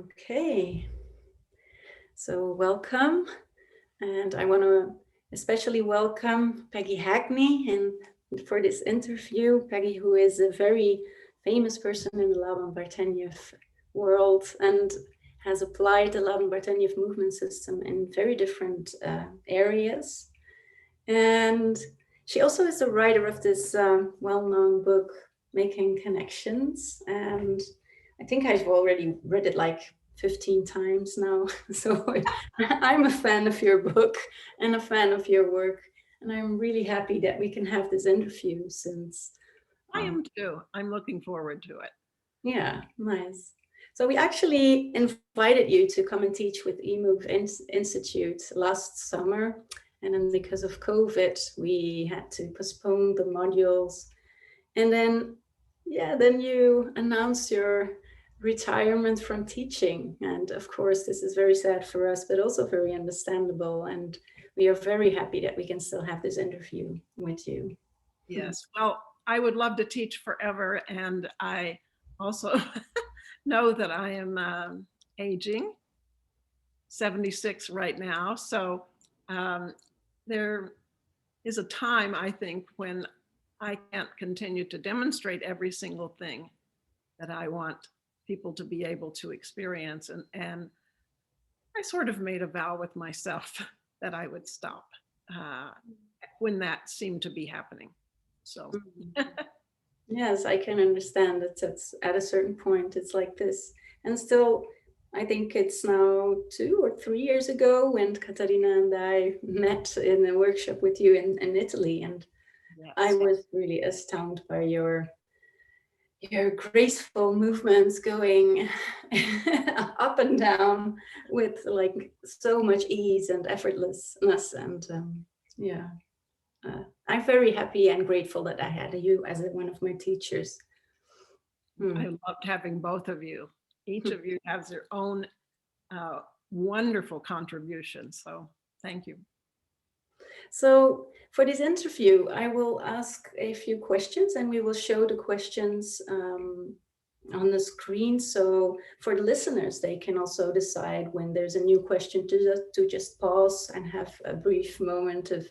Okay, so welcome, and I want to especially welcome Peggy Hackney and for this interview. Peggy, who is a very famous person in the Laban Bartenieff world and has applied the Laban Bartenieff Movement System in very different areas. And she also is the writer of this well-known book, Making Connections. And I think I've already read it like 15 times now. So I'm a fan of your book and a fan of your work. And I'm really happy that we can have this interview since. I am too. I'm looking forward to it. Yeah, nice. So we actually invited you to come and teach with EMOVE Institute last summer. And then because of COVID, we had to postpone the modules. And then, then you announced your retirement from teaching. And of course, this is very sad for us, but also very understandable. And we are very happy that we can still have this interview with you. Yes. Well, I would love to teach forever. And I also know that I am aging, 76 right now. So there is a time, I think, when I can't continue to demonstrate every single thing that I want people to be able to experience. And I sort of made a vow with myself that I would stop when that seemed to be happening. So. Yes, I can understand that it's at a certain point, it's like this. And still, I think it's now 2 or 3 years ago when Katarina and I met in a workshop with you in Italy. And yes, I was really astounded by your graceful movements going up and down with like so much ease and effortlessness. And I'm very happy and grateful that I had you as one of my teachers. I loved having both of you. Each of you has their own wonderful contribution. So thank you. So for this interview, I will ask a few questions and we will show the questions on the screen. So for the listeners, they can also decide when there's a new question to just pause and have a brief moment of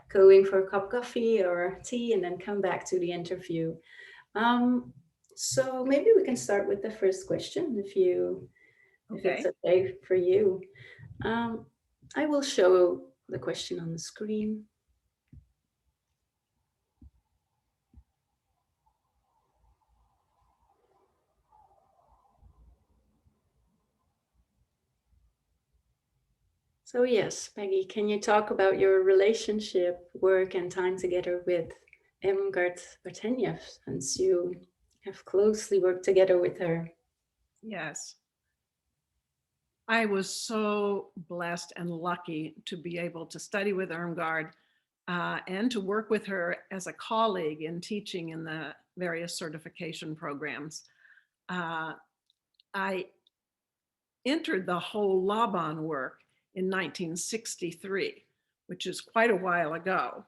going for a cup of coffee or tea and then come back to the interview. So maybe we can start with the first question if it's okay for you. I will show the question on the screen. So yes, Peggy, can you talk about your relationship, work, and time together with Irmgard Bartenieff, since you have closely worked together with her? Yes. I was so blessed and lucky to be able to study with Irmgard and to work with her as a colleague in teaching in the various certification programs. I entered the whole Laban work in 1963, which is quite a while ago,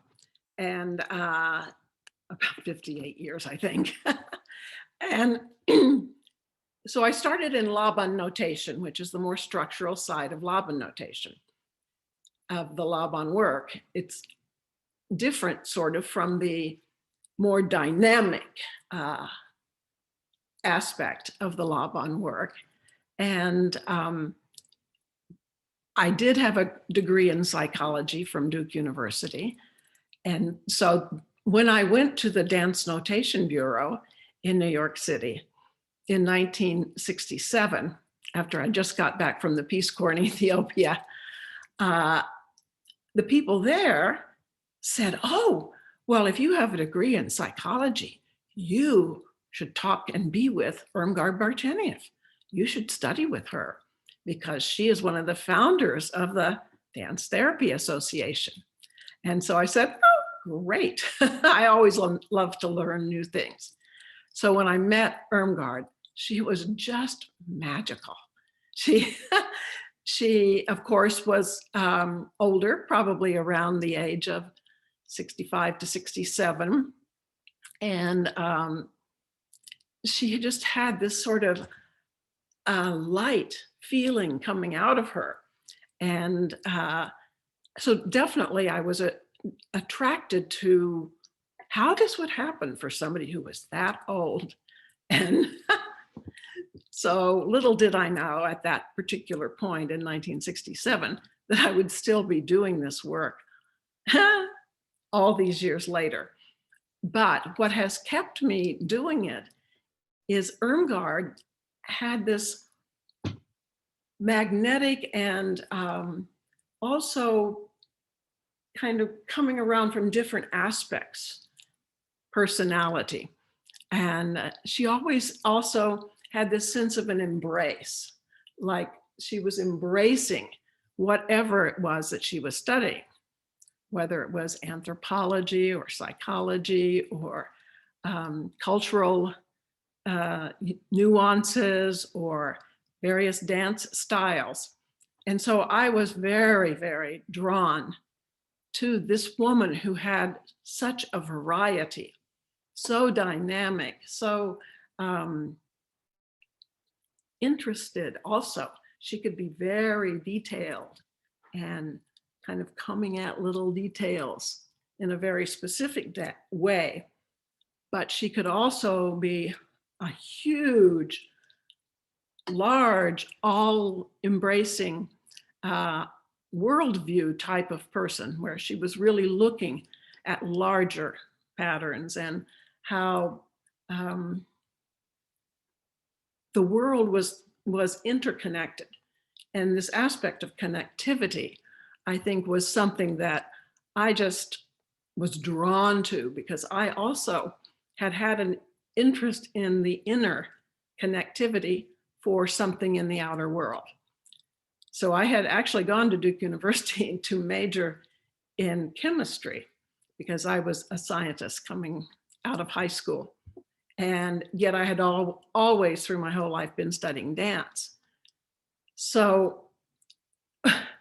and about 58 years, I think. And so I started in Laban notation, which is the more structural side of Laban notation, of the Laban work. It's different sort of from the more dynamic aspect of the Laban work. And I did have a degree in psychology from Duke University. And so when I went to the Dance Notation Bureau in New York City in 1967, after I just got back from the Peace Corps in Ethiopia, the people there said, oh, well, if you have a degree in psychology, you should talk and be with Irmgard Bartenieff. You should study with her because she is one of the founders of the Dance Therapy Association. And so I said, oh, great. I always love to learn new things. So when I met Irmgard, she was just magical. She of course, was older, probably around the age of 65 to 67. And she just had this sort of light feeling coming out of her. And so definitely I was attracted to how this would happen for somebody who was that old. And so little did I know at that particular point in 1967 that I would still be doing this work all these years later. But what has kept me doing it is Irmgard had this magnetic and also kind of coming around from different aspects, personality. And she always also had this sense of an embrace, like she was embracing whatever it was that she was studying, whether it was anthropology or psychology or cultural nuances or various dance styles. And so I was very, very drawn to this woman who had such a variety, so dynamic, so interested also. She could be very detailed and kind of coming at little details in a very specific way. But she could also be a huge, large, all-embracing worldview type of person, where she was really looking at larger patterns and how the world was interconnected. And this aspect of connectivity, I think, was something that I just was drawn to, because I also had an interest in the inner connectivity for something in the outer world. So I had actually gone to Duke University to major in chemistry because I was a scientist coming out of high school. And yet I had always through my whole life been studying dance. So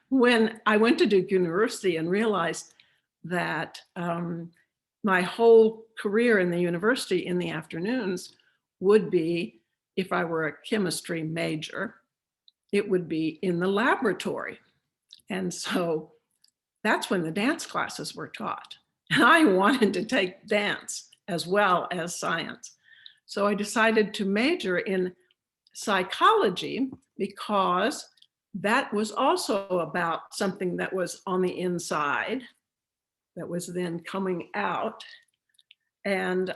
when I went to Duke University and realized that my whole career in the university in the afternoons would be, if I were a chemistry major, it would be in the laboratory. And so that's when the dance classes were taught. And I wanted to take dance as well as science. So I decided to major in psychology because that was also about something that was on the inside that was then coming out. And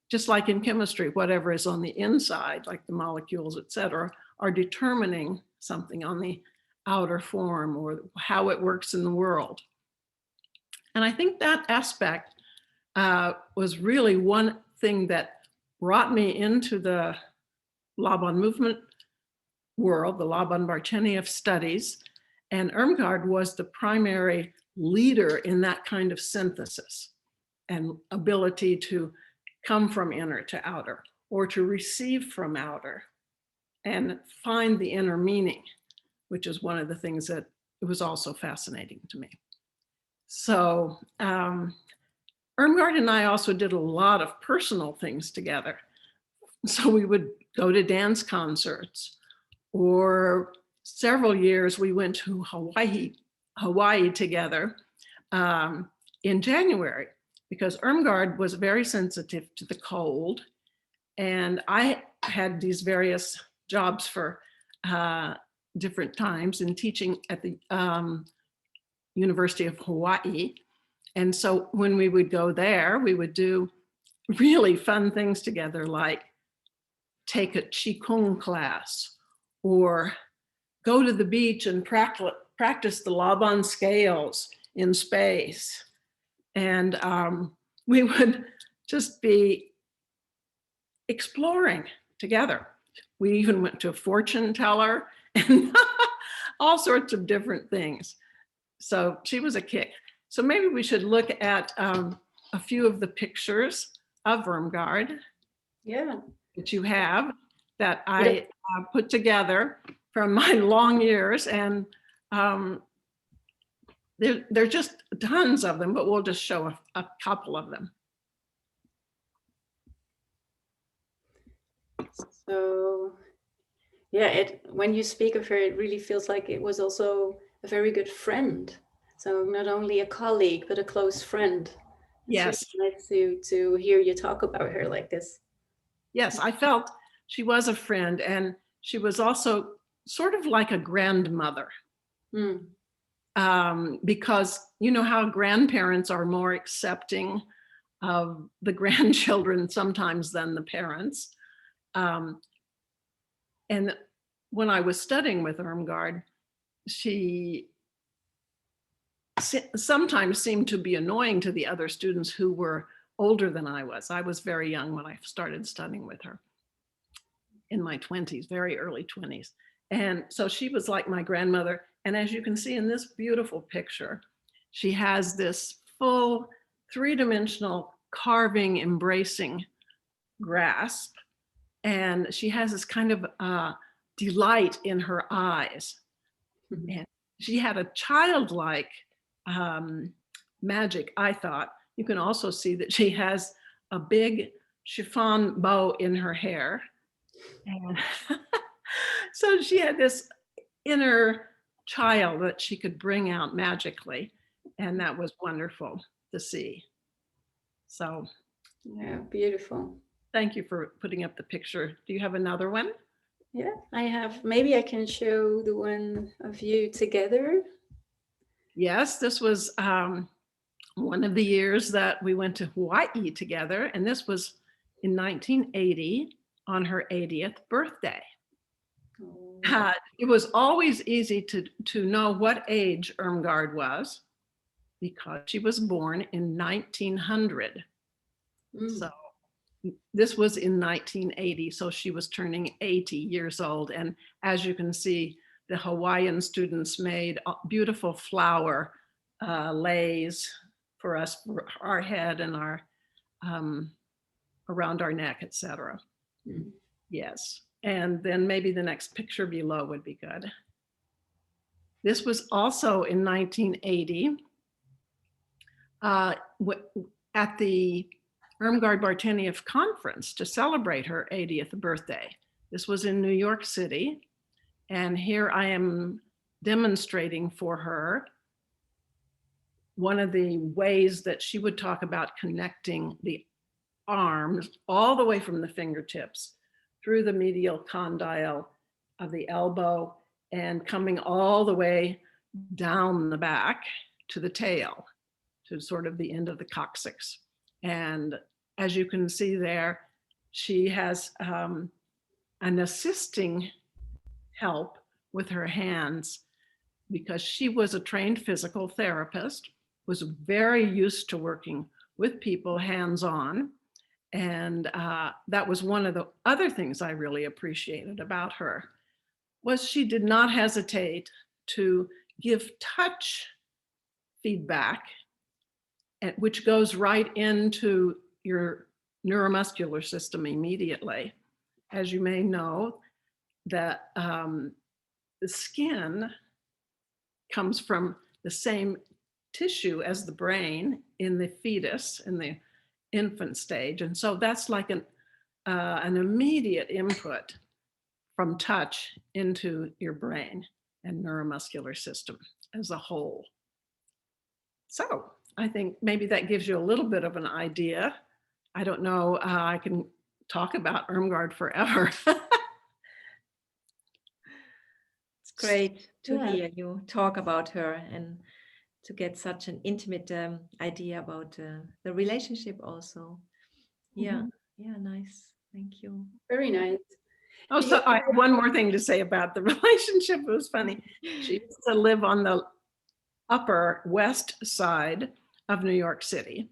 just like in chemistry, whatever is on the inside, like the molecules, et cetera, are determining something on the outer form or how it works in the world. And I think that aspect was really one thing that brought me into the Laban movement world, the Laban Bartenieff studies. And Irmgard was the primary leader in that kind of synthesis and ability to come from inner to outer, or to receive from outer and find the inner meaning, which is one of the things that was also fascinating to me. So Irmgard and I also did a lot of personal things together. So we would go to dance concerts, or several years we went to Hawaii together in January, because Irmgard was very sensitive to the cold. And I had these various jobs for different times in teaching at the University of Hawaii. And so when we would go there, we would do really fun things together, like take a Qigong class, or go to the beach and practice the Laban scales in space. And we would just be exploring together. We even went to a fortune teller and all sorts of different things. So she was a kick. So maybe we should look at a few of the pictures of Irmgard. Yeah. That you have, that I put together from my long years. And there are just tons of them, but we'll just show a couple of them. So Yeah, when you speak of her, it really feels like it was also a very good friend. So not only a colleague, but a close friend. It's Yes, really nice to hear you talk about her like this. yes, I felt she was a friend, and she was also sort of like a grandmother. Mm. Because you know how grandparents are more accepting of the grandchildren sometimes than the parents. Um, and when I was studying with Irmgard, she sometimes seemed to be annoying to the other students who were older than I was. I was very young when I started studying with her, in my 20s, very early 20s. And so she was like my grandmother. And as you can see in this beautiful picture, she has this full three-dimensional carving, embracing grasp. And she has this kind of delight in her eyes. And she had a childlike magic, I thought. You can also see that she has a big chiffon bow in her hair. And so she had this inner child that she could bring out magically. And that was wonderful to see. So Yeah, beautiful. thank you for putting up the picture. Do you have another one? Yeah, I have. Maybe I can show the one of you together. Yes, this was one of the years that we went to Hawaii together. And this was in 1980 on her 80th birthday. Oh. It was always easy to know what age Irmgard was because she was born in 1900. Mm. So this was in 1980, so she was turning 80 years old. And as you can see, the Hawaiian students made beautiful flower leis for us, for our head and our around our neck, etc. Mm. Yes. And then maybe the next picture below would be good. This was also in 1980 at the Irmgard Bartenieff conference to celebrate her 80th birthday. This was in New York City. And here I am demonstrating for her one of the ways that she would talk about connecting the arms all the way from the fingertips through the medial condyle of the elbow and coming all the way down the back to the tail, to sort of the end of the coccyx. And as you can see there, she has an assisting help with her hands because she was a trained physical therapist, was very used to working with people hands-on. And that was one of the other things I really appreciated about her, was she did not hesitate to give touch feedback, which goes right into your neuromuscular system immediately. As you may know, that the skin comes from the same tissue as the brain in the fetus, in the infant stage. And so that's like an immediate input from touch into your brain and neuromuscular system as a whole. So I think maybe that gives you a little bit of an idea. I don't know, I can talk about Irmgard forever. It's great to hear you talk about her and to get such an intimate idea about the relationship also. Yeah, yeah, nice. Thank you. Very nice. Oh, so I have one more thing to say about the relationship. It was funny. She used to live on the upper west side of New York City.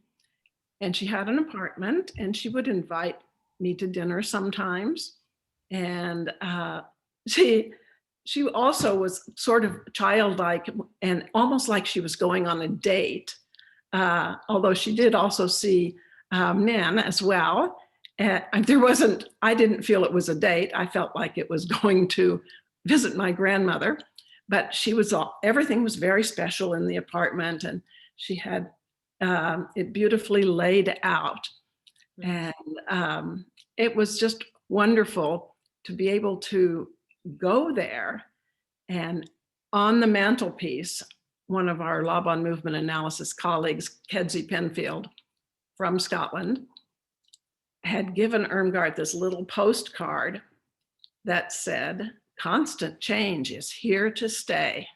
And she had an apartment and she would invite me to dinner sometimes. And she also was sort of childlike and almost like she was going on a date. Although she did also see men as well. I didn't feel it was a date. I felt like it was going to visit my grandmother, but everything was very special in the apartment, and she had it beautifully laid out. And it was just wonderful to be able to go there, and on the mantelpiece, one of our Laban movement analysis colleagues, Kedzie Penfield from Scotland, had given Irmgard this little postcard that said, "Constant change is here to stay."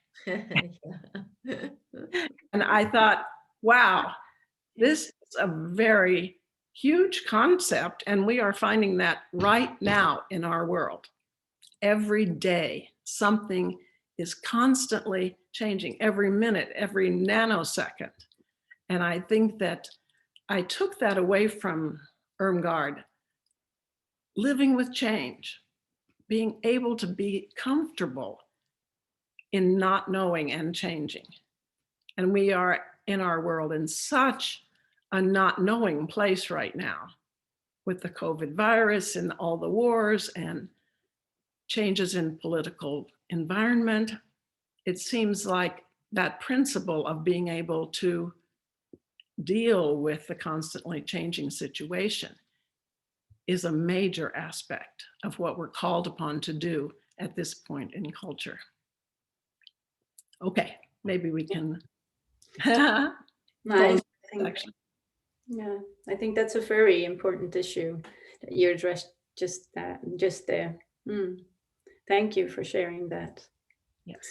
And I thought, wow, this is a very huge concept, and we are finding that right now in our world. Every day, something is constantly changing, every minute, every nanosecond. And I think that I took that away from Irmgard, living with change, being able to be comfortable in not knowing and changing. And we are in our world in such a not knowing place right now with the COVID virus and all the wars and changes in political environment. It seems like that principle of being able to deal with the constantly changing situation is a major aspect of what we're called upon to do at this point in culture. Okay, maybe we can Nice. section. Yeah, I think that's a very important issue that you addressed just there. Thank you for sharing that. Yes.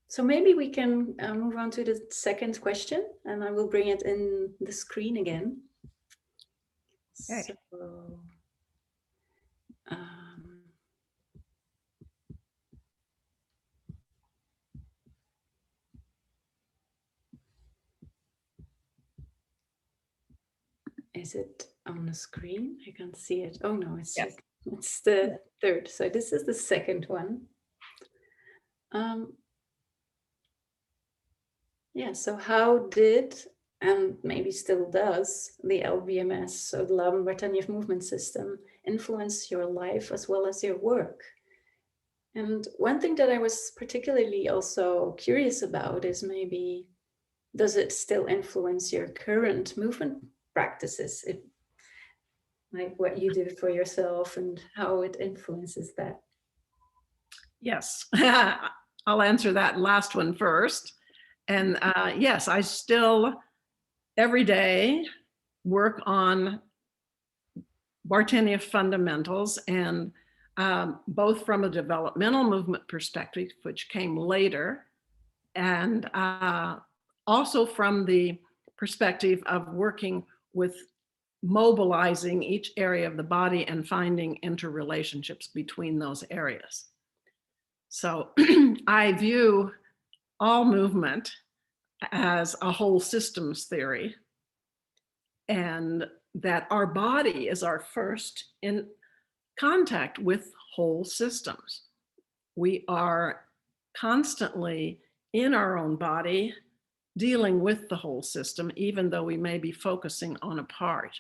So maybe we can move on to the second question, and I will bring it in the screen again. Okay. So, is it on the screen? I can't see it. Oh no, it's Yes. It's the third. So this is the second one. Yeah, so how did, and maybe still does, the LBMS, so the Laban Bartenieff Movement System, influence your life as well as your work? And one thing that I was particularly also curious about is maybe, does it still influence your current movement practices? Like what you do for yourself and how it influences that? Yes, I'll answer that last one first. And yes, I still every day work on Bartenieff fundamentals, and both from a developmental movement perspective, which came later, and also from the perspective of working with mobilizing each area of the body and finding interrelationships between those areas. So I view all movement as a whole systems theory, and that our body is our first in contact with whole systems. We are constantly in our own body dealing with the whole system, even though we may be focusing on a part.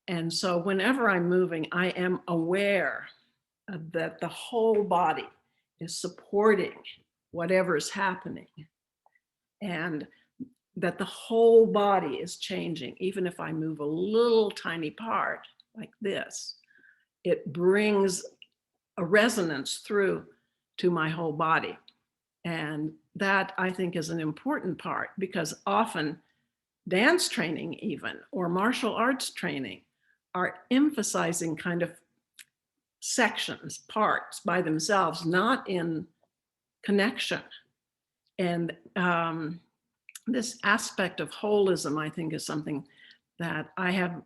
And so whenever I'm moving, I am aware that the whole body is supporting whatever is happening, and that the whole body is changing. Even if I move a little tiny part like this, it brings a resonance through to my whole body. And that, I think, is an important part, because often dance training even, or martial arts training, are emphasizing kind of sections, parts by themselves, not in connection. And this aspect of holism, I think, is something that I have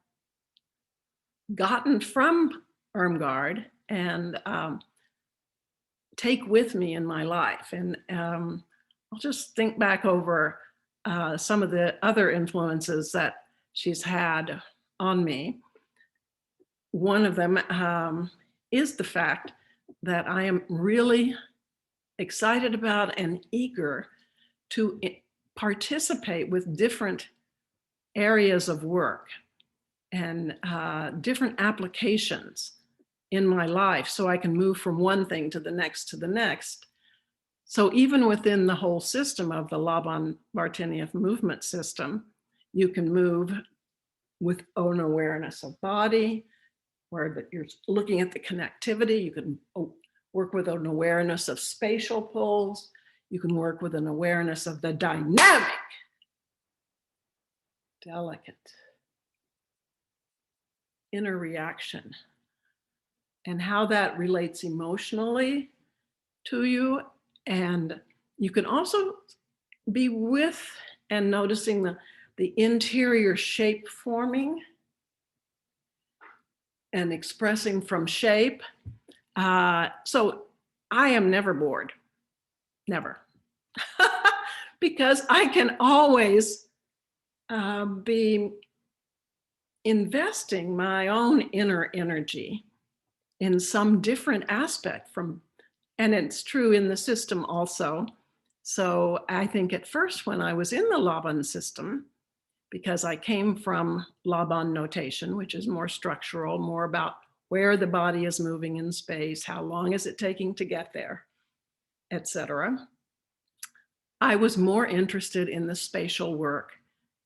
gotten from Irmgard and take with me in my life. And I'll just think back over some of the other influences that she's had on me. One of them is the fact that I am really excited about and eager to participate with different areas of work and different applications in my life, so I can move from one thing to the next to the next. So even within the whole system of the Laban Bartenieff Movement System, you can move with own awareness of body, where you're looking at the connectivity. You can work with an awareness of spatial pulls. You can work with an awareness of the dynamic, delicate inner reaction and how that relates emotionally to you. And you can also be with and noticing the interior shape forming and expressing from shape. So I am never bored, never. Because I can always be investing my own inner energy in some different aspect from, and it's true in the system also. So I think at first when I was in the Laban system, because I came from Laban notation, which is more structural, more about where the body is moving in space, how long is it taking to get there, etc. I was more interested in the spatial work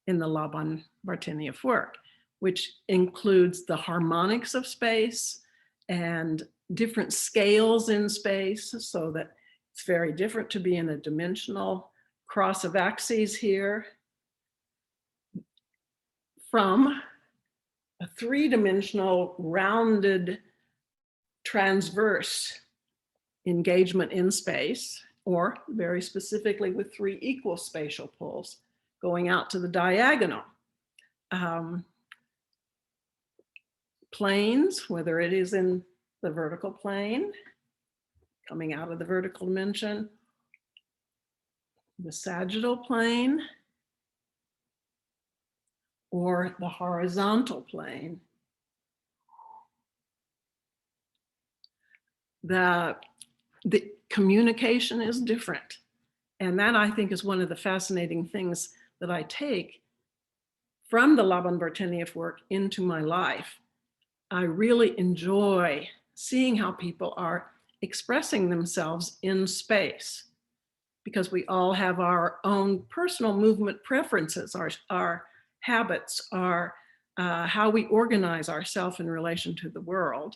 in the Laban Bartenieff work, which includes the harmonics of space and different scales in space, so that it's very different to be in a dimensional cross of axes here from a three-dimensional rounded transverse engagement in space, or very specifically with three equal spatial pulls going out to the diagonal. Planes, whether it is in the vertical plane, coming out of the vertical dimension, the sagittal plane, or the horizontal plane. The communication is different. And that, I think, is one of the fascinating things that I take from the Laban Bartenieff work into my life. I really enjoy seeing how people are expressing themselves in space, because we all have our own personal movement preferences, our habits, our how we organize ourselves in relation to the world.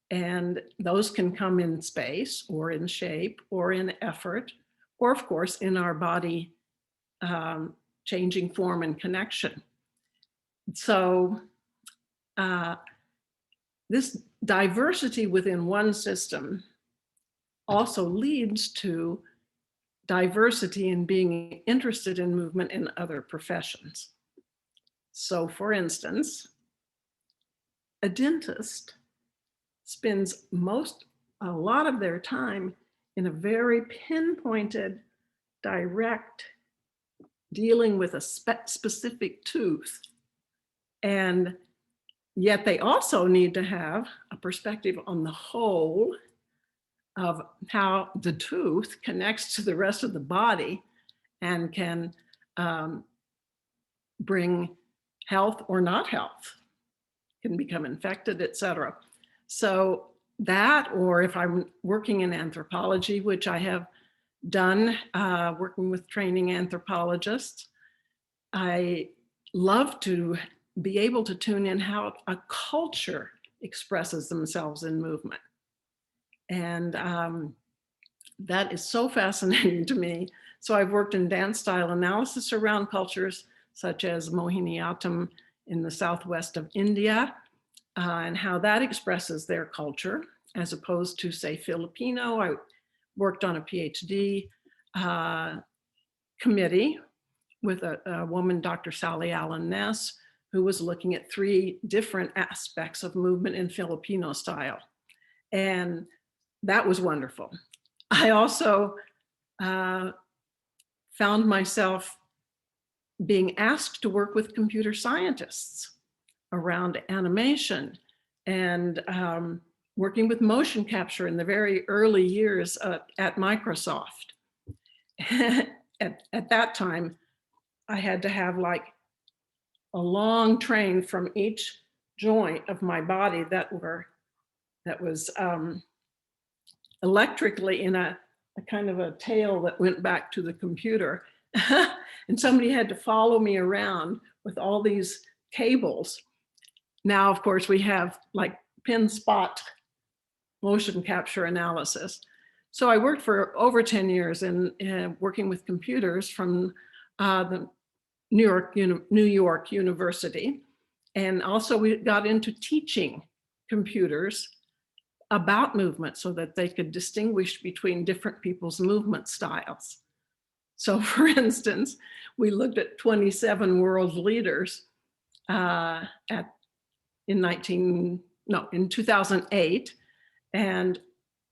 And those can come in space or in shape or in effort, or of course in our body changing form and connection. So this diversity within one system also leads to diversity in being interested in movement in other professions. So for instance, a dentist spends a lot of their time in a very pinpointed, direct, dealing with a specific tooth. And yet they also need to have a perspective on the whole of how the tooth connects to the rest of the body and can bring health or not health, can become infected, etc. So that, or if I'm working in anthropology, which I have done, working with training anthropologists, I love to be able to tune in how a culture expresses themselves in movement. And that is so fascinating to me. So I've worked in dance style analysis around cultures such as Mohiniyattam in the southwest of India, and how that expresses their culture, as opposed to, say, Filipino. I worked on a PhD committee with a woman, Dr. Sally Allen Ness, who was looking at 3 different aspects of movement in Filipino style. And that was wonderful. I also found myself being asked to work with computer scientists around animation and working with motion capture in the very early years at Microsoft. At that time, I had to have like a long train from each joint of my body that was electrically in a kind of a tail that went back to the computer. And somebody had to follow me around with all these cables. Now, of course, we have like pin spot motion capture analysis. So I worked for over 10 years in working with computers from the New York University. And also we got into teaching computers about movement so that they could distinguish between different people's movement styles. So for instance, we looked at 27 world leaders in 2008, and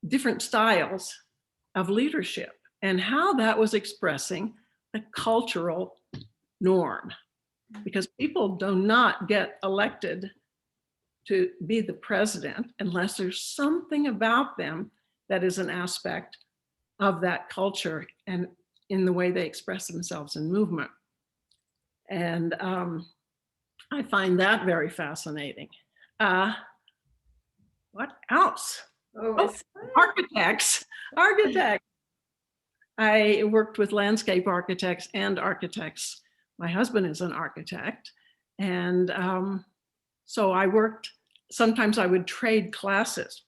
different styles of leadership and how that was expressing the cultural norm. Because people do not get elected to be the president unless there's something about them that is an aspect of that culture and in the way they express themselves in movement. And I find that very fascinating. What else? Oh, architects. I worked with landscape architects and architects. My husband is an architect. And so I worked, sometimes I would trade classes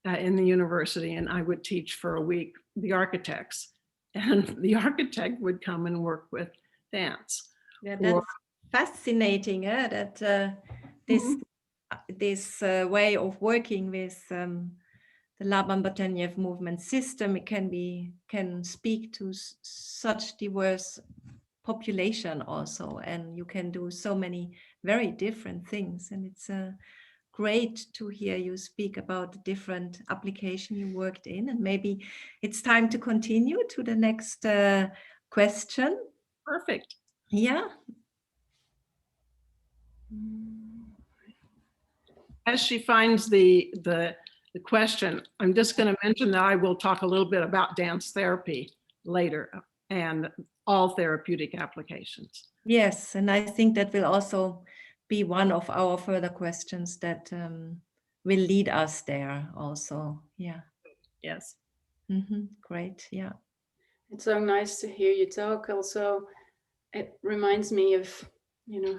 in the university, and I would teach for a week the architects, and the architect would come and work with dance. Yeah, that's fascinating, that this way of working with the Laban Bartenieff Movement System, it can speak to such diverse population also, and you can do so many very different things. And it's great to hear you speak about the different application you worked in. And maybe it's time to continue to the next question. Perfect. Yeah. As she finds the question, I'm just going to mention that I will talk a little bit about dance therapy later and all therapeutic applications. Yes, and I think that will also be one of our further questions that will lead us there also. Yeah. Yes. Great. Yeah. It's so nice to hear you talk. Also, it reminds me of,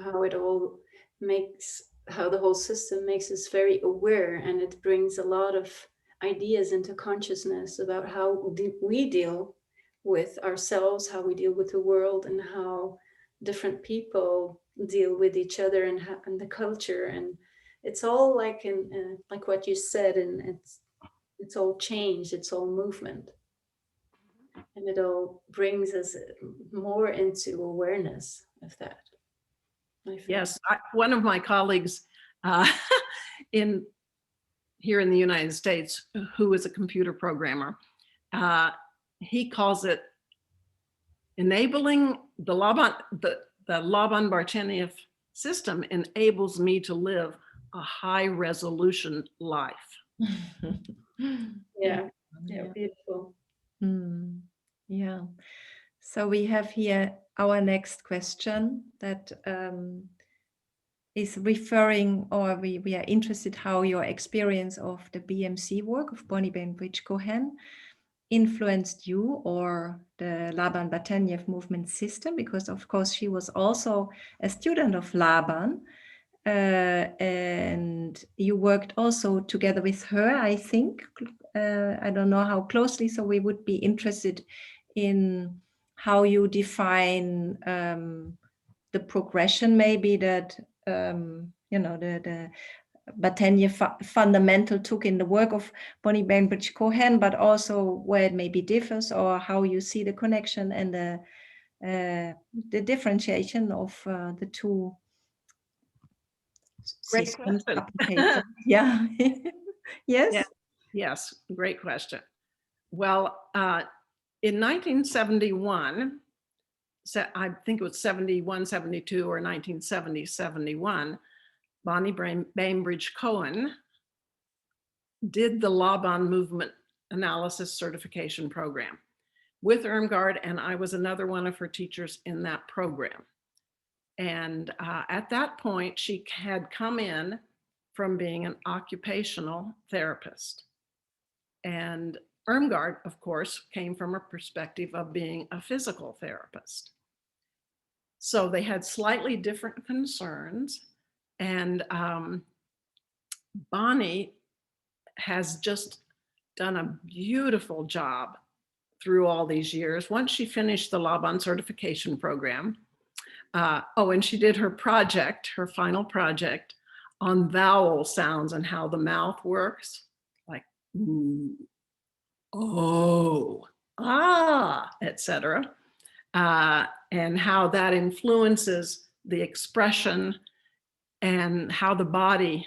how it all makes, how the whole system makes us very aware, and it brings a lot of ideas into consciousness about how we deal with ourselves, how we deal with the world, and how different people deal with each other and the culture. And it's all like like what you said, and it's all change, it's all movement, and it all brings us more into awareness of that. Yes, one of my colleagues here in the United States, who is a computer programmer, he calls it enabling the Laban Bartenieff system enables me to live a high resolution life. Yeah, beautiful. Yeah. So we have here our next question that is referring, or we are interested how your experience of the BMC work of Bonnie Bainbridge Cohen influenced you or the Laban Bartenieff Movement System, because of course she was also a student of Laban, and you worked also together with her, I think. I don't know how closely, so we would be interested in how you define the progression, maybe that the Bartenieff fundamental took in the work of Bonnie Bainbridge Cohen, but also where it maybe differs, or how you see the connection and the differentiation of the two systems. Yeah. Yes. Yeah. Yes, great question. Well, in 1971, so I think it was 71, 72, or 1970, 71, Bonnie Bainbridge Cohen did the Laban Movement Analysis Certification Program with Irmgard, and I was another one of her teachers in that program. And at that point, she had come in from being an occupational therapist. And Irmgard, of course, came from a perspective of being a physical therapist. So they had slightly different concerns. And Bonnie has just done a beautiful job through all these years. Once she finished the Laban certification program, and she did her project, her final project on vowel sounds and how the mouth works, like oh, ah, etc., and how that influences the expression and how the body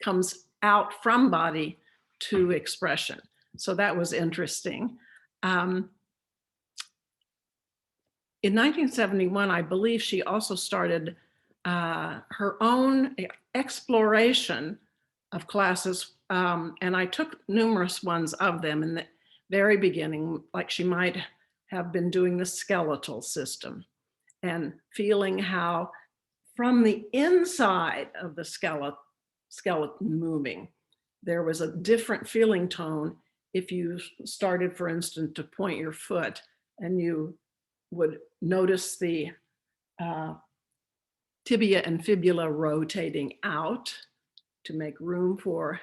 comes out from body to expression. So that was interesting. In 1971, I believe she also started her own exploration of classes, and I took numerous ones of them in the very beginning, like she might have been doing the skeletal system and feeling how from the inside of the skeleton moving, there was a different feeling tone if you started, for instance, to point your foot, and you would notice the tibia and fibula rotating out to make room for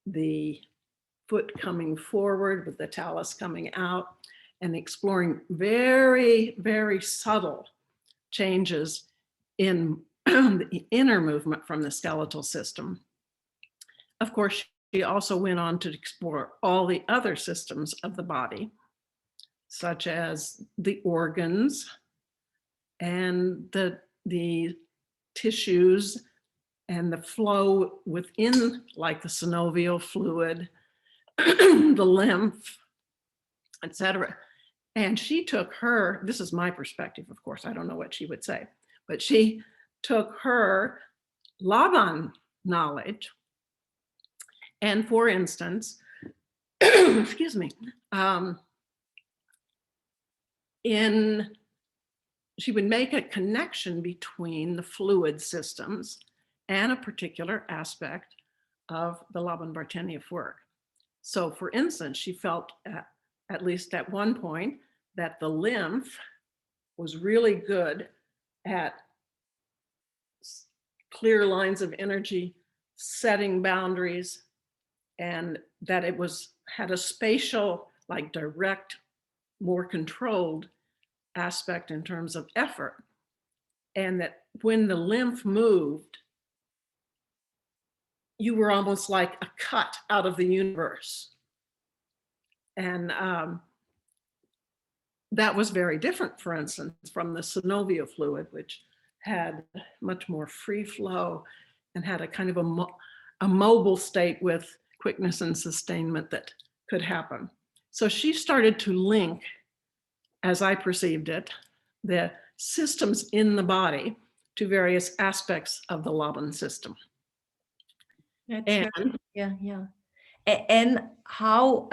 the foot coming forward with the talus coming out, and exploring very, very subtle changes in the inner movement from the skeletal system. Of course, she also went on to explore all the other systems of the body, such as the organs and the tissues and the flow within, like the synovial fluid, the lymph, etc. And she took her, this is my perspective, of course, I don't know what she would say, but she took her Laban knowledge, and for instance, excuse me, she would make a connection between the fluid systems and a particular aspect of the Laban Bartenieff work. So for instance, she felt at least at one point that the lymph was really good at clear lines of energy, setting boundaries, and that it had a spatial, like direct, more controlled aspect in terms of effort. And that when the lymph moved, you were almost like a cut out of the universe. And that was very different, for instance, from the synovial fluid, which had much more free flow and had a kind of a mobile state with quickness and sustainment that could happen. So she started to link, as I perceived it, the systems in the body to various aspects of the Laban system. And how,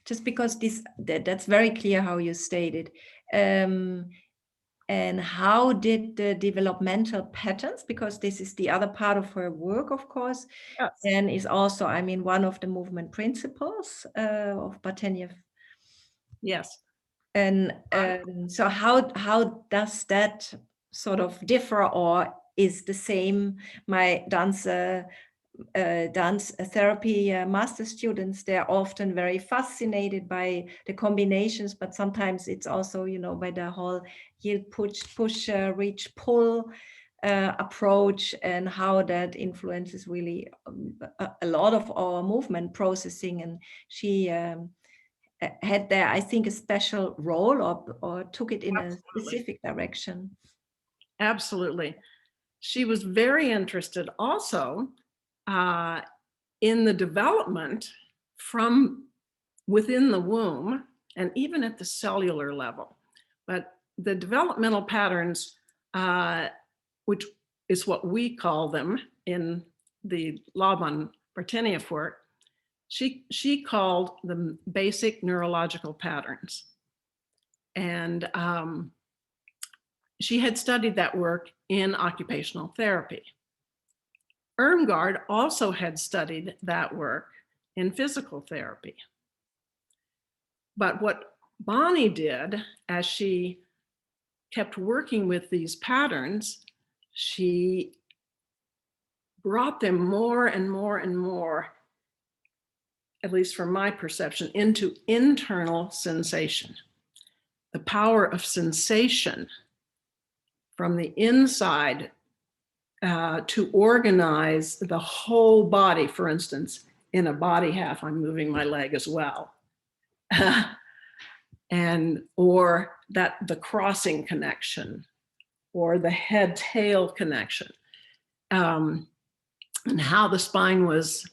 just because that's very clear how you stated, and how did the developmental patterns, because this is the other part of her work, of course, yes, and is also, I mean, one of the movement principles of Bartenieff. Yes. And so how does that sort of differ, or is the same? My dance therapy master students, they're often very fascinated by the combinations, but sometimes it's also, you know, by the whole yield, push, reach, pull approach, and how that influences really a lot of our movement processing. And she had there, I think, a special role, or took it in Absolutely. a specific direction. Absolutely. She was very interested also in the development from within the womb and even at the cellular level. But the developmental patterns, which is what we call them in the Laban Bartenieff work, she called them basic neurological patterns. And she had studied that work in occupational therapy. Irmgard also had studied that work in physical therapy. But what Bonnie did, as she kept working with these patterns, she brought them more and more and more at least from my perception, into internal sensation. The power of sensation from the inside to organize the whole body. For instance, in a body half, I'm moving my leg as well. Or that the crossing connection, or the head-tail connection, and how the spine was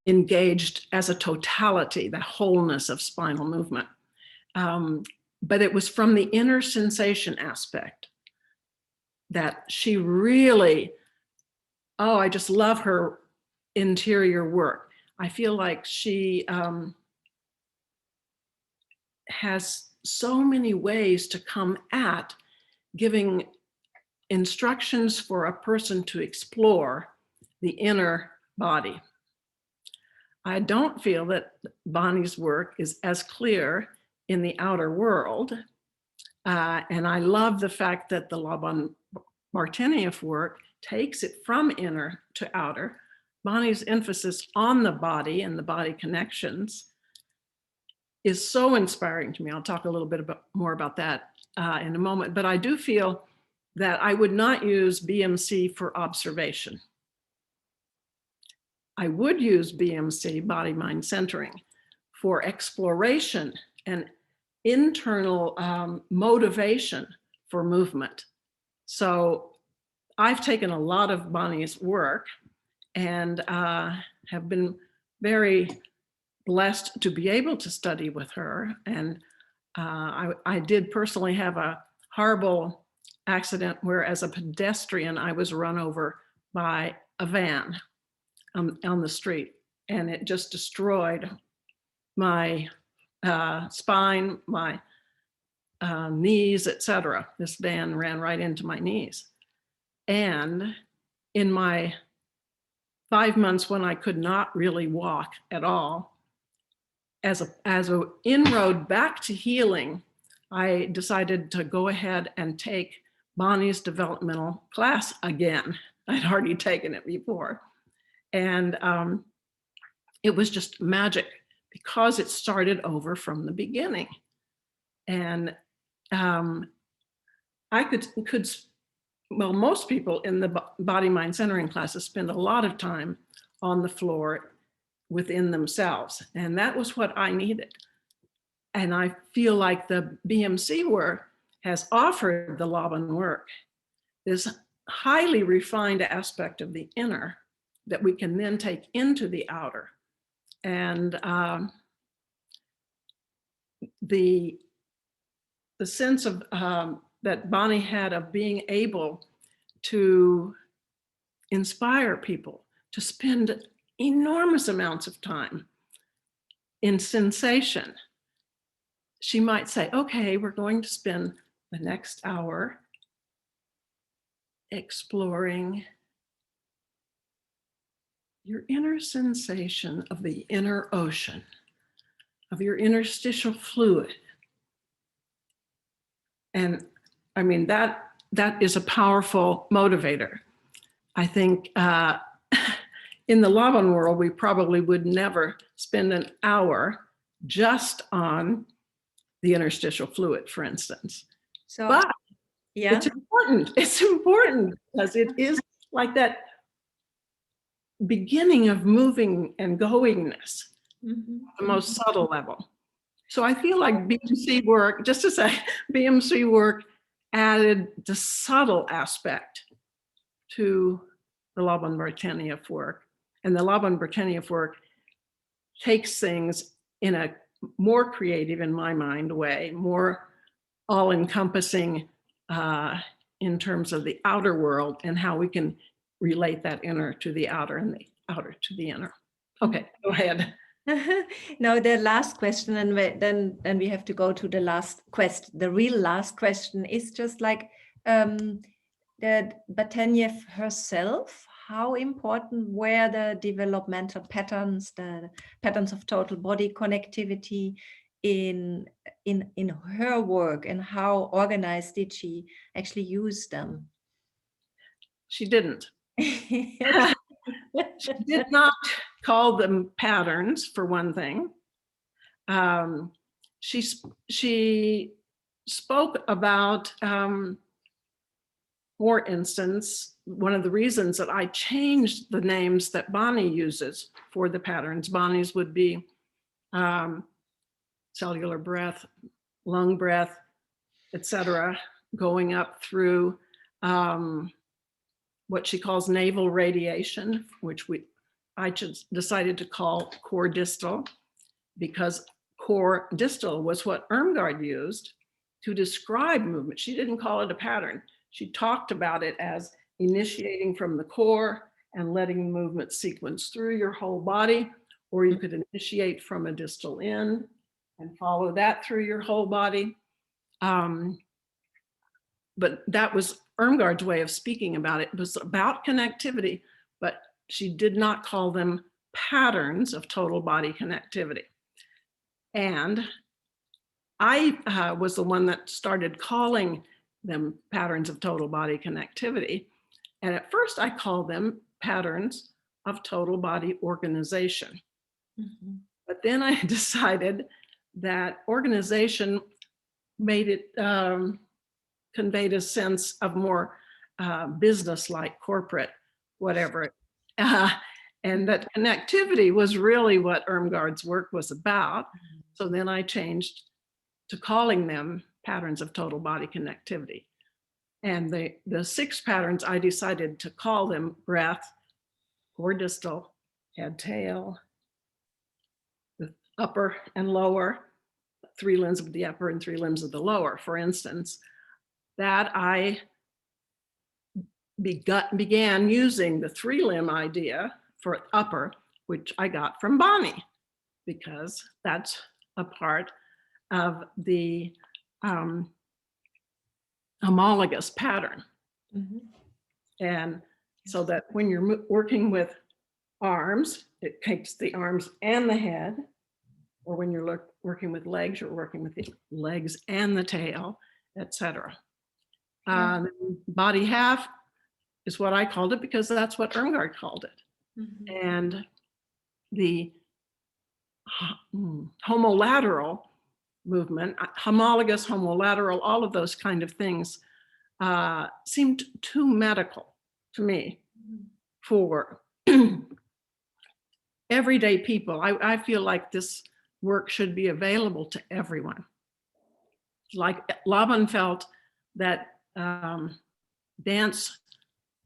engaged as a totality, the wholeness of spinal movement. But it was from the inner sensation aspect that she really, oh, I just love her interior work. I feel like she has so many ways to come at giving instructions for a person to explore the inner body. I don't feel that Bonnie's work is as clear in the outer world. And I love the fact that the Laban Bartenieff work takes it from inner to outer. Bonnie's emphasis on the body and the body connections is so inspiring to me. I'll talk a little bit more about that in a moment, but I do feel that I would not use BMC for observation. I would use BMC, body mind centering, for exploration and internal motivation for movement. So I've taken a lot of Bonnie's work and have been very blessed to be able to study with her. And I did personally have a horrible accident where, as a pedestrian, I was run over by a van on the street, and it just destroyed my spine, my knees, etc. This van ran right into my knees. And in my 5 months when I could not really walk at all, as an inroad back to healing, I decided to go ahead and take Bonnie's developmental class again. I'd already taken it before. And it was just magic because it started over from the beginning. And I could, well, most people in the body mind centering classes spend a lot of time on the floor within themselves. And that was what I needed. And I feel like the BMC work has offered the Laban work this highly refined aspect of the inner that we can then take into the outer. And the sense of that Bonnie had of being able to inspire people to spend enormous amounts of time in sensation. She might say, okay, we're going to spend the next hour exploring your inner sensation of the inner ocean, of your interstitial fluid. And I mean, that is a powerful motivator. I think in the Laban world, we probably would never spend an hour just on the interstitial fluid, for instance. So, but yeah, it's important. It's important because it is like that beginning of moving and goingness, the most subtle level. So I feel like BMC work, just to say, BMC work added the subtle aspect to the Laban Bartenieff work. And the Laban Bartenieff work takes things in a more creative, in my mind, way, more all-encompassing in terms of the outer world and how we can relate that inner to the outer and the outer to the inner. Okay, go ahead. Now the last question, and then we have to go to the last question. The real last question is just like the Bartenieff herself. How important were the developmental patterns, the patterns of total body connectivity in her work, and how organized did she actually use them? She didn't. She did not. called them patterns for one thing. She spoke about, for instance, one of the reasons that I changed the names that Bonnie uses for the patterns. Bonnie's would be cellular breath, lung breath, etc., going up through what she calls navel radiation, which I just decided to call core distal, because core distal was what Irmgard used to describe movement. She didn't call it a pattern. She talked about it as initiating from the core and letting movement sequence through your whole body, or you could initiate from a distal end and follow that through your whole body. But that was Irmgard's way of speaking about it. It was about connectivity, but she did not call them patterns of total body connectivity. And I was the one that started calling them patterns of total body connectivity. And at first I called them patterns of total body organization. Mm-hmm. But then I decided that organization made it, conveyed a sense of more business-like, corporate, whatever. And that connectivity was really what Irmgard's work was about. So then I changed to calling them patterns of total body connectivity. And the 6 patterns, I decided to call them breath, core distal, head, tail, the upper and lower, 3 limbs of the upper and 3 limbs of the lower, for instance, that I began using the 3-limb idea for upper, which I got from Bonnie, because that's a part of the homologous pattern. Mm-hmm. And so that when you're working with arms, it takes the arms and the head, or when you're working with legs, you're working with the legs and the tail, etc. Body half is what I called it, because that's what Irmgard called it. Mm-hmm. And the homolateral movement, homologous, homolateral, all of those kind of things seemed too medical to me for everyday people. I feel like this work should be available to everyone. Like Laban felt that dance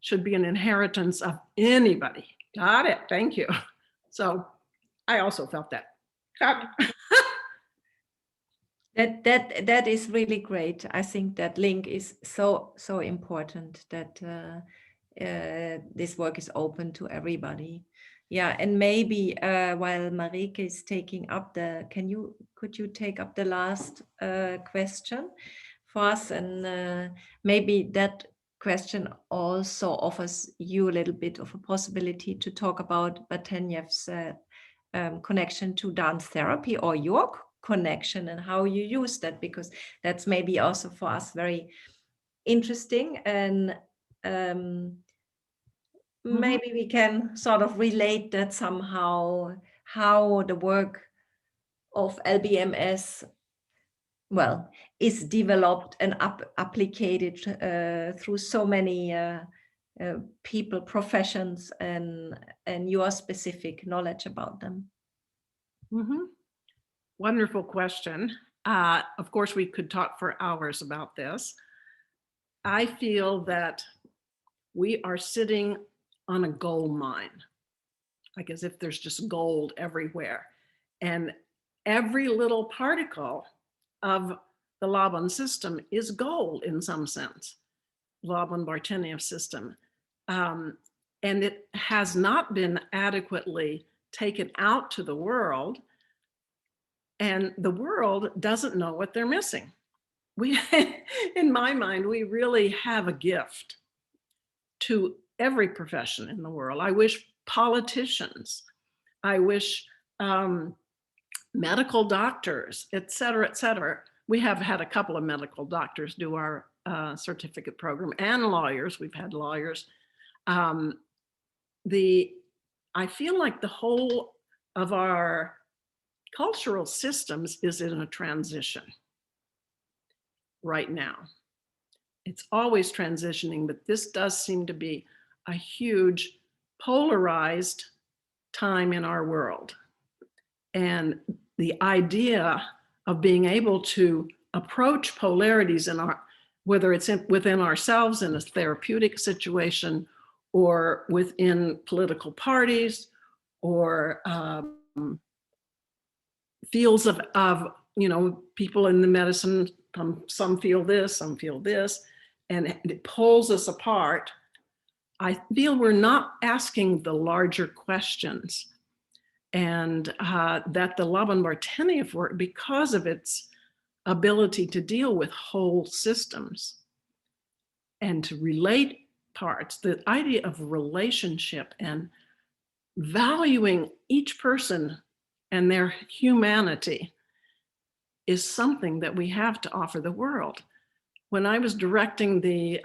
should be an inheritance of anybody. Got it, thank you. So I also felt that. That is really great. I think that link is so important, that this work is open to everybody. Yeah, and maybe while Marike is taking up could you take up the last question for us, and maybe that question also offers you a little bit of a possibility to talk about Bartenieff's connection to dance therapy, or your connection and how you use that, because that's maybe also for us very interesting, and maybe we can sort of relate that somehow, how the work of LBMS is developed and applied through so many people, professions, and your specific knowledge about them. Mm-hmm. Wonderful question. Of course, we could talk for hours about this. I feel that we are sitting on a gold mine, like as if there's just gold everywhere. And every little particle of the Laban system is gold in some sense, Laban Bartenieff system. And it has not been adequately taken out to the world. And the world doesn't know what they're missing. In my mind, we really have a gift to every profession in the world. I wish politicians, I wish medical doctors, et cetera, we have had a couple of medical doctors do our certificate program, and lawyers, we've had lawyers. I feel like the whole of our cultural systems is in a transition right now. It's always transitioning, but this does seem to be a huge polarized time in our world. And the idea of being able to approach polarities in our, whether it's within ourselves in a therapeutic situation or within political parties or fields of people in the medicine, some feel this, some feel this, and it pulls us apart. I feel we're not asking the larger questions, and that the Laban Bartenieff work, because of its ability to deal with whole systems and to relate parts, the idea of relationship and valuing each person and their humanity is something that we have to offer the world. When I was directing the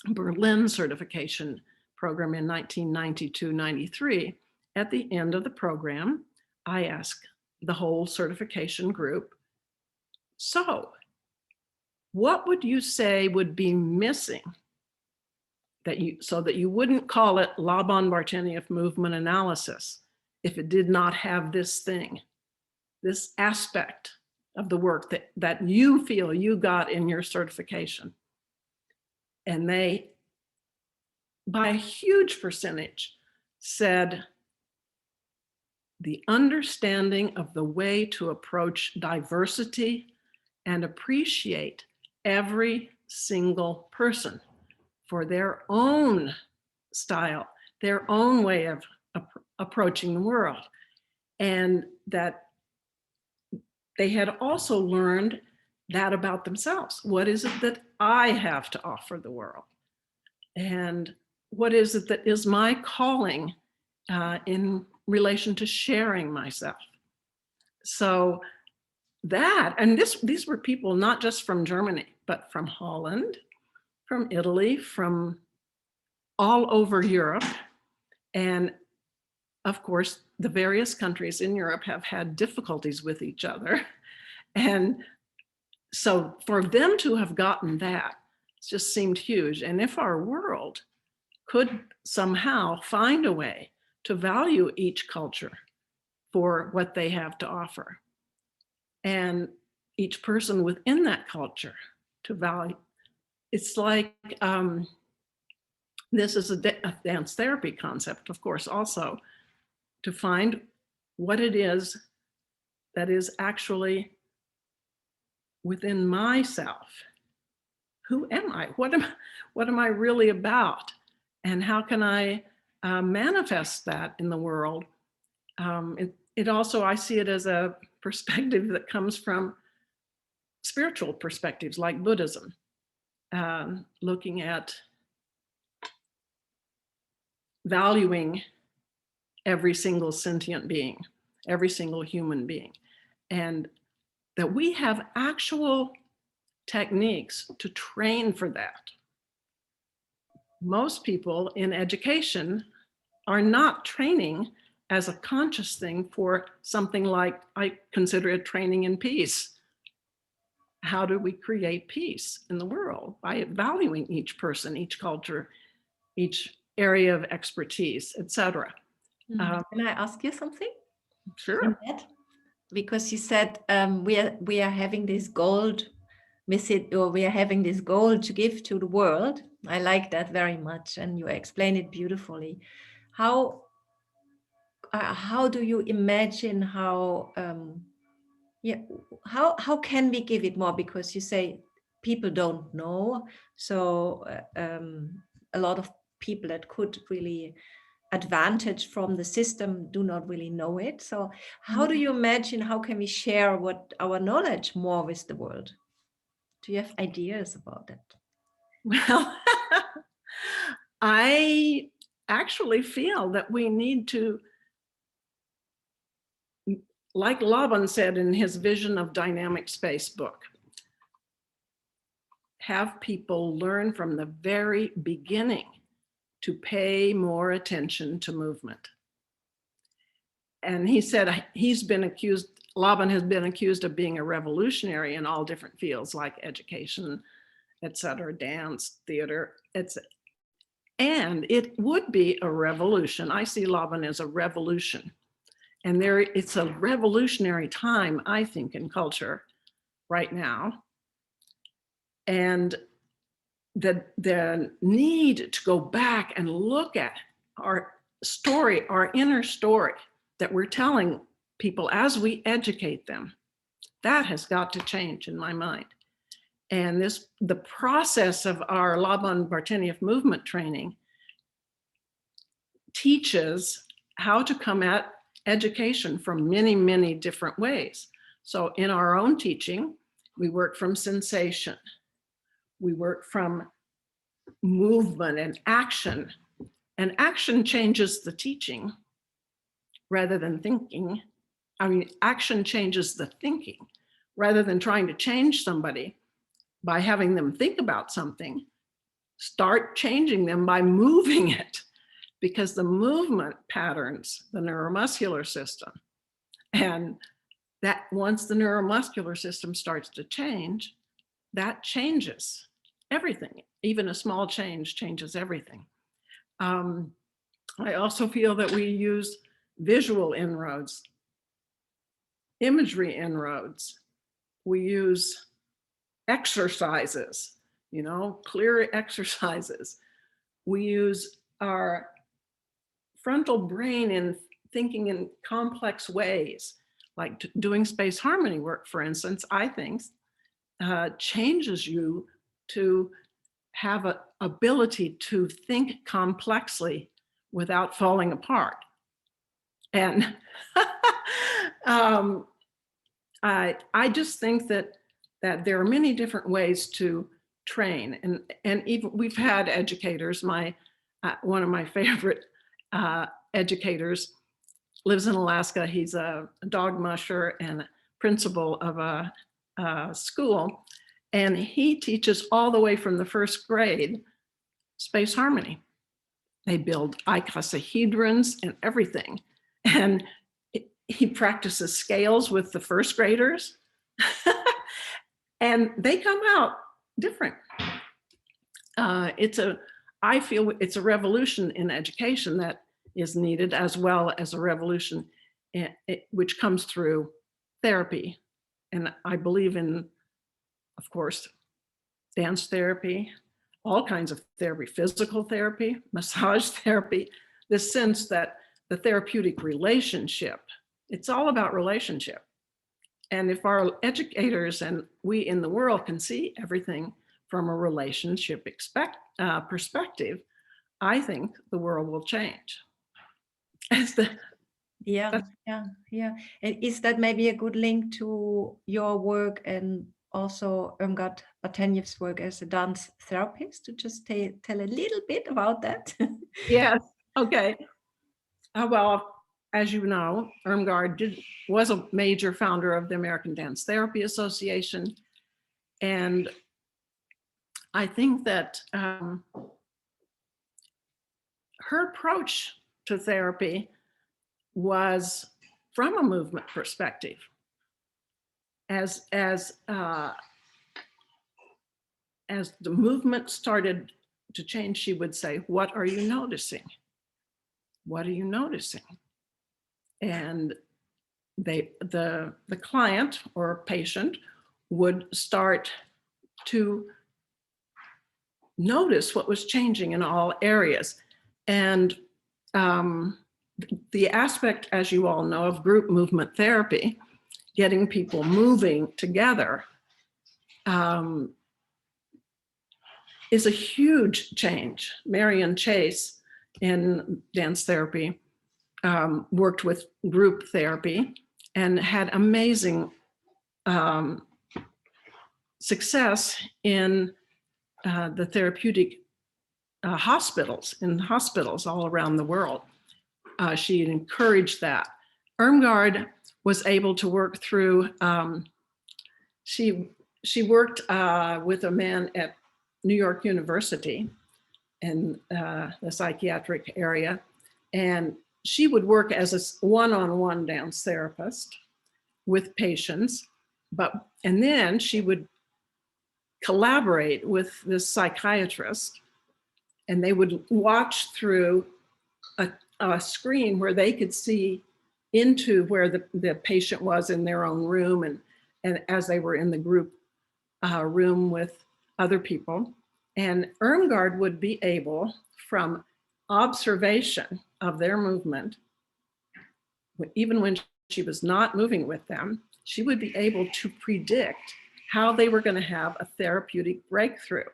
Berlin certification program in 1992-93, at the end of the program, I asked the whole certification group, so what would you say would be missing so that you wouldn't call it Laban Bartenieff Movement Analysis if it did not have this thing, this aspect of the work that you feel you got in your certification? And they, by a huge percentage, said the understanding of the way to approach diversity and appreciate every single person for their own style, their own way of approaching the world. And that they had also learned that about themselves. What is it that I have to offer the world? And what is it that is my calling in relation to sharing myself? So that, and these were people not just from Germany, but from Holland, from Italy, from all over Europe. And of course, the various countries in Europe have had difficulties with each other. And so for them to have gotten that just seemed huge. And if our world could somehow find a way to value each culture for what they have to offer, and each person within that culture to value, it's like, this is a dance therapy concept, of course, also, to find what it is that is actually within myself. Who am I? What am I really about? And how can I manifest that in the world? It also, I see it as a perspective that comes from spiritual perspectives like Buddhism, looking at valuing every single sentient being, every single human being, and that we have actual techniques to train for that. Most people in education are not training as a conscious thing for something like, I consider it training in peace. How do we create peace in the world? By valuing each person, each culture, each area of expertise, etc. Can I ask you something? Sure. Because you said we are having this gold visit, or we are having this goal to give to the world. I like that very much, and you explain it beautifully. How do you imagine how can we give it more? Because you say people don't know, so a lot of people that could really advantage from the system do not really know it. So how do you imagine, how can we share our knowledge more with the world? Do you have ideas about that? Well, I actually feel that we need to, like Laban said in his Vision of Dynamic Space book, have people learn from the very beginning to pay more attention to movement. And he said Laban has been accused of being a revolutionary in all different fields like education, etc., dance, theater, etc. And it would be a revolution. I see Laban as a revolution. And it's a revolutionary time, I think, in culture right now. And the need to go back and look at our story, our inner story that we're telling people as we educate them, that has got to change in my mind. And the process of our Laban Bartenieff movement training teaches how to come at education from many, many different ways. So in our own teaching, we work from sensation. We work from movement and action. And action changes the teaching rather than thinking. I mean, action changes the thinking rather than trying to change somebody by having them think about something. Start changing them by moving it, because the movement patterns the neuromuscular system. And that once the neuromuscular system starts to change, that changes everything. Even a small change changes everything. I also feel that we use visual inroads, imagery inroads. We use exercises, clear exercises. We use our frontal brain in thinking in complex ways, like doing space harmony work, for instance, I think changes you to have an ability to think complexly without falling apart. And I just think that there are many different ways to train, and even we've had educators. One of my favorite educators lives in Alaska. He's a dog musher and principal of a school, and he teaches all the way from the first grade space harmony. They build icosahedrons and everything, and he practices scales with the first graders, and they come out different. I feel it's a revolution in education that is needed, as well as a revolution which comes through therapy. And I believe in, of course, dance therapy, all kinds of therapy, physical therapy, massage therapy, this sense that the therapeutic relationship, it's all about relationship. And if our educators and we in the world can see everything from a relationship perspective, I think the world will change. Yeah. And is that maybe a good link to your work and also Irmgard Bartenieff's work as a dance therapist? To just tell a little bit about that? Yes. Okay. Well, as you know, Irmgard was a major founder of the American Dance Therapy Association. And I think that her approach to therapy was from a movement perspective. As the movement started to change, she would say, "What are you noticing? What are you noticing?" And the client or patient would start to notice what was changing in all areas. And the aspect, as you all know, of group movement therapy, getting people moving together, is a huge change. Marion Chase in dance therapy worked with group therapy and had amazing success in the therapeutic hospitals all around the world. She encouraged that. Irmgard was able to work through, she worked with a man at New York University in the psychiatric area, and she would work as a one-on-one dance therapist with patients, and then she would collaborate with this psychiatrist, and they would watch through a screen where they could see into where the patient was in their own room, and as they were in the group room with other people. And Irmgard would be able, from observation of their movement, even when she was not moving with them, she would be able to predict how they were going to have a therapeutic breakthrough.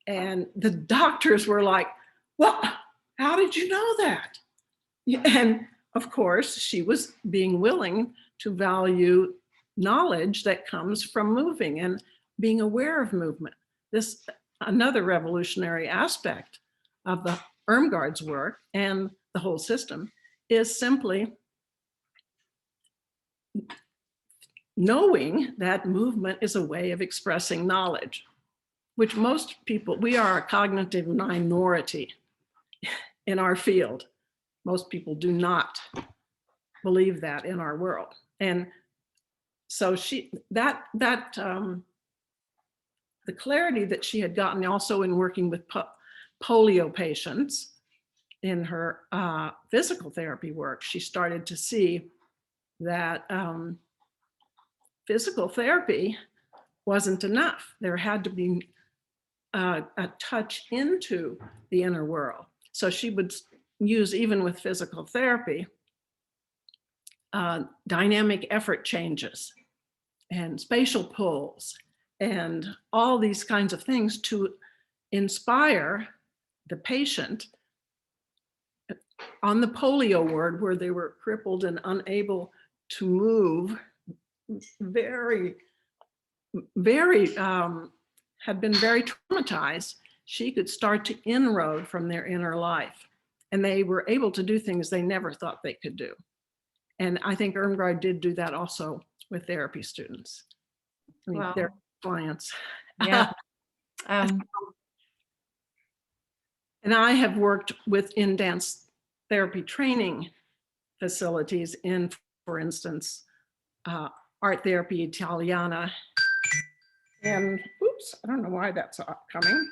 And the doctors were like, well, how did you know that? And of course, she was being willing to value knowledge that comes from moving and being aware of movement. This another revolutionary aspect of the Irmgard's work and the whole system is simply knowing that movement is a way of expressing knowledge, which most people, we are a cognitive minority in our field. Most people do not believe that in our world. And so the clarity that she had gotten also in working with polio patients in her physical therapy work, she started to see that physical therapy wasn't enough. There had to be a touch into the inner world. So she would use, even with physical therapy, dynamic effort changes and spatial pulls and all these kinds of things to inspire the patient on the polio ward, where they were crippled and unable to move, very had been very traumatized. She could start to inroad from their inner life, and they were able to do things they never thought they could do. And I think Irmgard did do that also with therapy students. I mean, Wow. their clients. Yeah. And I have worked in dance therapy training facilities in, for instance, Art Therapy Italiana. And oops, I don't know why that's coming.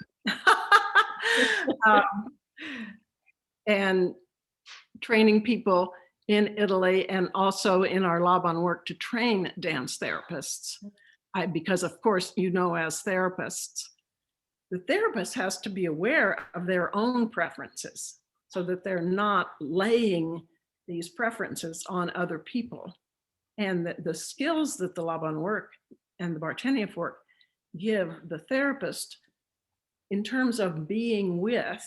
And training people in Italy, and also in our Laban work to train dance therapists. Because of course, as therapists, the therapist has to be aware of their own preferences so that they're not laying these preferences on other people. And the skills that the Laban work and the Bartenieff work give the therapist in terms of being with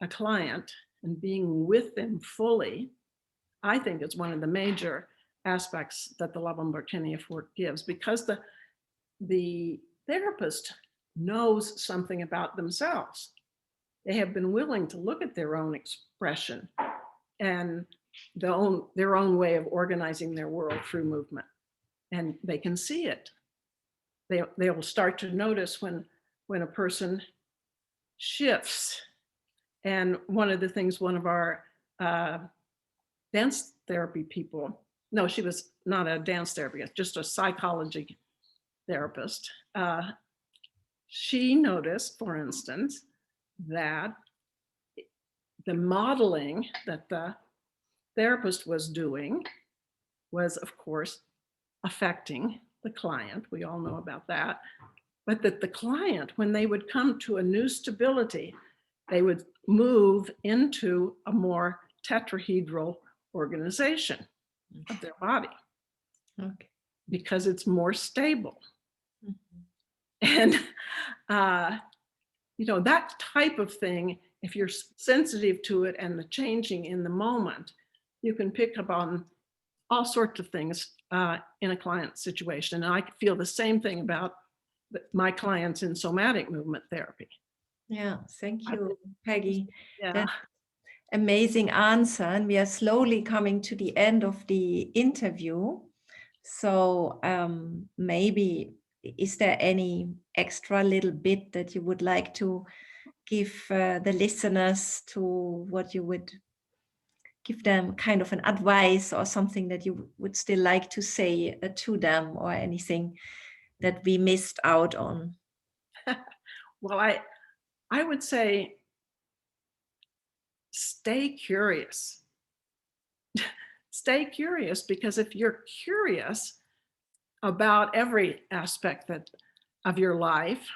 a client and being with them fully, I think it's one of the major aspects that the Laban Bartenieff work gives, because the therapist knows something about themselves. They have been willing to look at their own expression and their own way of organizing their world through movement, and they can see it. They will start to notice when a person shifts. And one of the things one of our dance therapy people, no, she was not a dance therapist, just a psychology therapist. She noticed, for instance, that the modeling that the therapist was doing was, of course, affecting the client. We all know about that. But that the client, when they would come to a new stability, they would move into a more tetrahedral organization of their body. Okay. Because it's more stable. And, that type of thing, if you're sensitive to it and the changing in the moment, you can pick up on all sorts of things in a client situation. And I feel the same thing about my clients in somatic movement therapy. Yeah, thank you, Peggy. Yeah. That amazing answer. And we are slowly coming to the end of the interview. So maybe, is there any extra little bit that you would like to give the listeners to what you would give them kind of an advice or something that you would still like to say to them, or anything that we missed out on? Well, I would say stay curious. Stay curious, because if you're curious about every aspect of your life,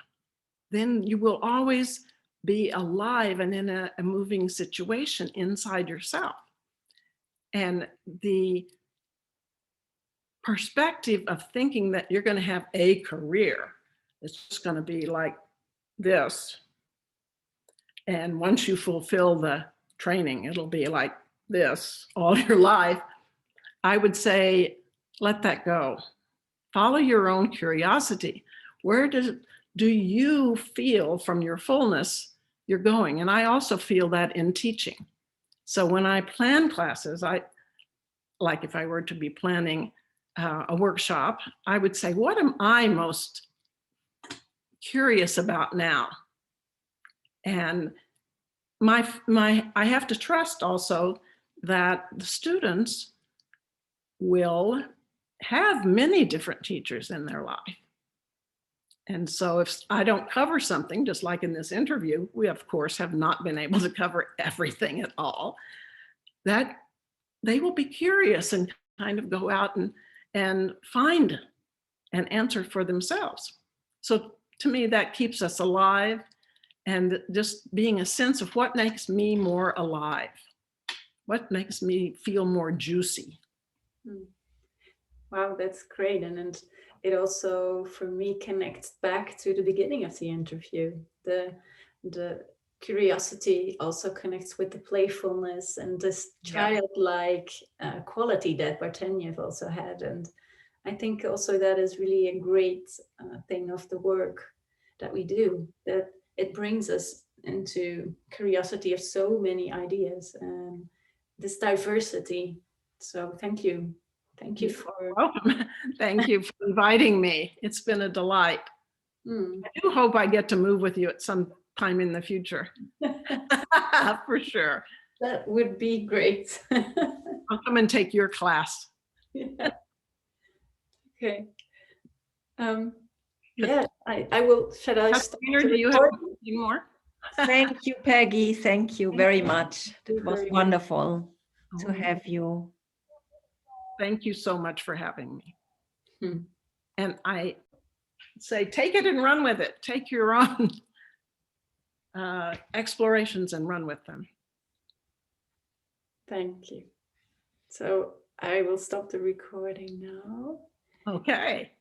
then you will always be alive and in a moving situation inside yourself. And the perspective of thinking that you're going to have a career, it's just going to be like this, and once you fulfill the training, it'll be like this all your life, I would say let that go. Follow your own curiosity. Where do you feel from your fullness you're going? And I also feel that in teaching. So when I plan classes, like if I were to be planning a workshop, I would say, what am I most curious about now? And I have to trust also that the students will have many different teachers in their life. And so if I don't cover something, just like in this interview, we of course have not been able to cover everything at all, that they will be curious and kind of go out and find an answer for themselves. So to me, that keeps us alive, and just being a sense of what makes me more alive, what makes me feel more juicy. Wow, that's great. And it also, for me, connects back to the beginning of the interview. The curiosity also connects with the playfulness and this childlike quality that Bartenieff also had. And I think also that is really a great thing of the work that we do, that it brings us into curiosity of so many ideas and this diversity. So thank you. Thank you for... Welcome. Thank you for inviting me. It's been a delight. I do hope I get to move with you at some time in the future. For sure. That would be great. I'll come and take your class. Yeah. Okay. Yeah, I will. Should I start? Do you have anything more? Thank you, Peggy. Thank you very much. It was wonderful to have you. Thank you so much for having me. And I say, take it and run with it. Take your own explorations and run with them. Thank you. So I will stop the recording now. Okay.